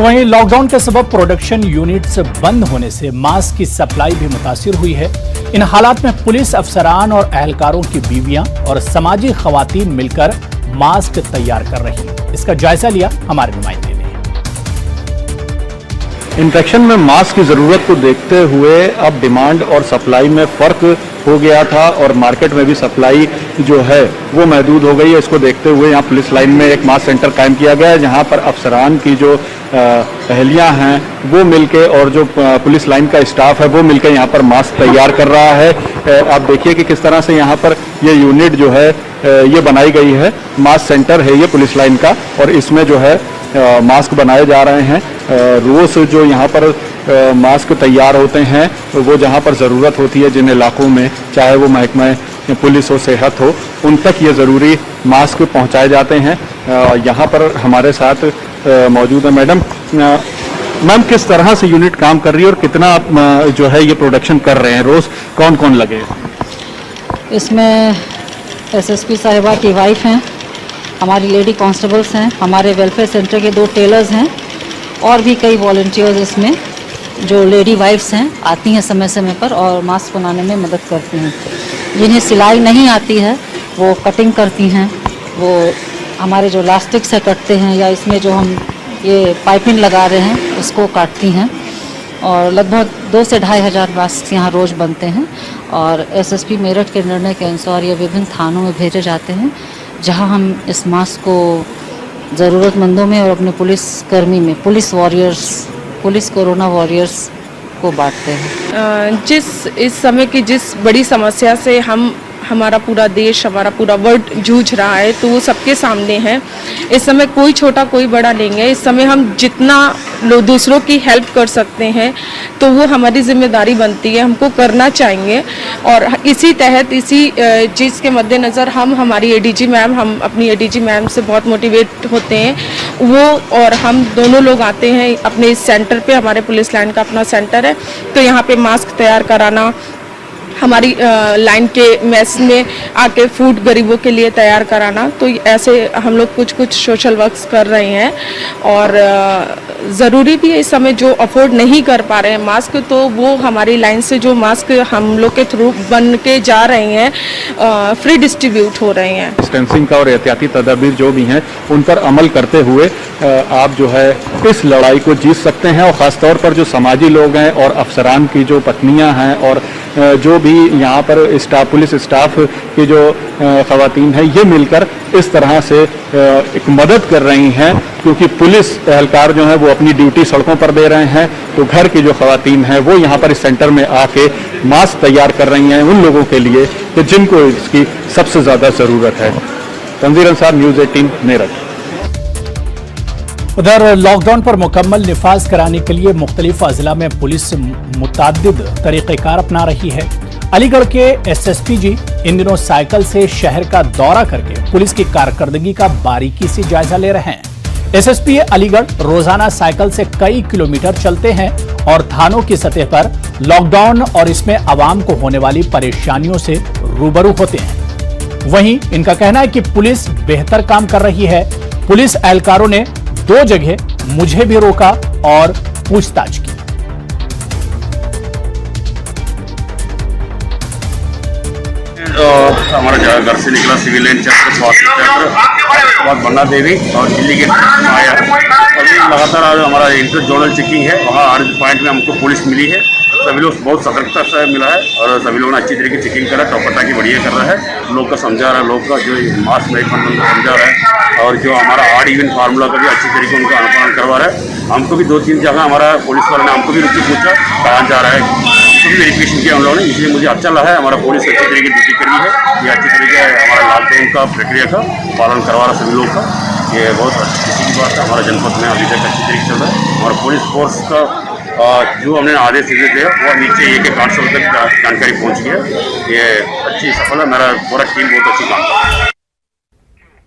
तो वहीं लॉकडाउन के सबब प्रोडक्शन यूनिट्स बंद होने से मास्क की सप्लाई भी मुतासिर हुई है। इन हालात में पुलिस अफसरान और एहलकारों की बीवियां और समाजी खवातीन मिलकर मास्क तैयार कर रही हैं। इसका जायजा लिया हमारे नुमाइंदे ने। इन्फेक्शन में मास्क की ज़रूरत को देखते हुए अब डिमांड और सप्लाई में फ़र्क हो गया था और मार्केट में भी सप्लाई जो है वो महदूद हो गई है। इसको देखते हुए यहाँ पुलिस लाइन में एक मास्क सेंटर कायम किया गया है, जहाँ पर अफसरान की जो अहलियाँ हैं वो मिलके और जो पुलिस लाइन का स्टाफ है वो मिलकर यहाँ पर मास्क तैयार कर रहा है। आप देखिए कि किस तरह से यहाँ पर ये यूनिट जो है ये बनाई गई है। मास्क सेंटर है ये पुलिस लाइन का और इसमें जो है मास्क बनाए जा रहे हैं। रोज़ जो यहाँ पर मास्क तैयार होते हैं वो जहाँ पर ज़रूरत होती है, जिन इलाकों में चाहे वो महकमा पुलिस हो, सेहत हो, उन तक ये ज़रूरी मास्क पहुँचाए जाते हैं। यहाँ पर हमारे साथ मौजूद है मैम, किस तरह से यूनिट काम कर रही है और कितना आप जो है ये प्रोडक्शन कर रहे हैं? रोज़ कौन कौन लगे? इसमें एसएसपी साहिबा की वाइफ हैं, हमारी लेडी कांस्टेबल्स हैं, हमारे वेलफेयर सेंटर के 2 टेलर्स हैं और भी कई वॉलंटियर्स इसमें जो लेडी वाइफ्स हैं आती हैं समय समय पर और मास्क बनाने में मदद करती हैं। जिन्हें सिलाई नहीं आती है वो कटिंग करती हैं, वो हमारे जो लास्टिक से कटते हैं या इसमें जो हम ये पाइपिंग लगा रहे हैं उसको काटती हैं और लगभग 2 से 2.5 हज़ार मास्क यहाँ रोज़ बनते हैं। और एसएसपी मेरठ के निर्णय के अनुसार ये विभिन्न थानों में भेजे जाते हैं, जहाँ हम इस मास्क को ज़रूरतमंदों में और अपने पुलिस कर्मी में, पुलिस कोरोना वॉरियर्स को बांटते हैं। इस समय की जिस बड़ी समस्या से हमारा पूरा देश, हमारा पूरा वर्ल्ड जूझ रहा है, तो वो सबके सामने है। इस समय कोई छोटा कोई बड़ा नहीं है। इस समय हम जितना दूसरों की हेल्प कर सकते हैं तो वो हमारी जिम्मेदारी बनती है, हमको करना चाहिए। और इसी तहत इसी चीज़ के मद्देनज़र हम अपनी एडीजी मैम से बहुत मोटिवेट होते हैं। वो और हम दोनों लोग आते हैं अपने इस सेंटर पे, हमारे पुलिस लाइन का अपना सेंटर है, तो यहाँ पे मास्क तैयार कराना, हमारी लाइन के मेस में आके फूड गरीबों के लिए तैयार कराना, तो ऐसे हम लोग कुछ सोशल वर्क्स कर रहे हैं। और ज़रूरी भी है इस समय जो अफोर्ड नहीं कर पा रहे हैं मास्क, तो वो हमारी लाइन से जो मास्क हम लोग के थ्रू बन के जा रहे हैं फ्री डिस्ट्रीब्यूट हो रहे हैं। डिस्टेंसिंग का और एहतियाती तदाबीर जो भी हैं उन पर अमल करते हुए आप जो है इस लड़ाई को जीत सकते हैं। और ख़ासतौर पर जो समाजी लोग हैं और अफसरान की जो पत्नियां हैं और जो भी यहाँ पर पुलिस स्टाफ की जो ख़वातीन हैं, ये मिलकर इस तरह से एक मदद कर रही हैं, क्योंकि पुलिस एहलकार जो हैं वो अपनी ड्यूटी सड़कों पर दे रहे हैं, तो घर की जो ख़वातीन हैं वो यहाँ पर इस सेंटर में आके मास्क तैयार कर रही हैं उन लोगों के लिए कि जिनको इसकी सबसे ज़्यादा ज़रूरत है। तंजीर अंसार, न्यूज़ 18 मेरठ। उधर लॉकडाउन पर मुकम्मल निफाज कराने के लिए मुख्तलिफ अजला में पुलिस मुताद्दिद तरीक़ेकार अपना रही है। अलीगढ़ के एसएसपी जी इन दिनों साइकिल से शहर का दौरा करके पुलिस की कारकर्दगी का बारीकी से जायजा ले रहे हैं। एसएसपी अलीगढ़ रोजाना साइकिल से कई किलोमीटर चलते हैं और थानों की सतह पर लॉकडाउन और इसमें आवाम को होने वाली परेशानियों से रूबरू होते हैं। वहीं इनका कहना है कि पुलिस बेहतर काम कर रही है। पुलिस एहलकारों ने 2 जगह मुझे भी रोका और पूछताछ की। हमारा घर से निकला सिविल लाइन चक्र, स्वास्थ्य बन्ना देवी और दिल्ली गेट आया। अभी लगातार आज हमारा इंटर जोनल चेकिंग है, वहाँ हर पॉइंट में हमको पुलिस मिली है। सभी लोग बहुत सतर्कता से मिला है और सभी लोगों ने अच्छी तरीके से चेकिंग करा, चौकटा की बढ़िया कर रहा है, लोग का समझा रहा है, लोग का जो मास्क नहीं पहनने को समझा रहा है और जो हमारा ऑड इवन फार्मूला का भी अच्छी तरीके उनका अनुपालन करवा रहा है। हमको भी 2-3 जगह हमारा पुलिस वाले ने हमको भी रुचि पूछा कहाँ जा रहा है, उसको भी वेरिफिकेशन किया हम लोगों ने, इसलिए मुझे अच्छा लगा है हमारा पुलिस अच्छी तरीके की ड्यूटी करी है। ये अच्छी तरीके हमारा लॉकडाउन का प्रक्रिया का पालन करवा रहा सभी लोग का, ये बहुत अच्छी की बात है। हमारा जनपद में अभी तक अच्छी तरीके चल रहा है। हमारा पुलिस फोर्स का जो हमने आदेश दिए थे वो नीचे एक कांस्टेबल तक जानकारी पहुंच गई है। ये अच्छी सफल है, मेरा पूरा टीम बहुत अच्छी काम कर रहा है।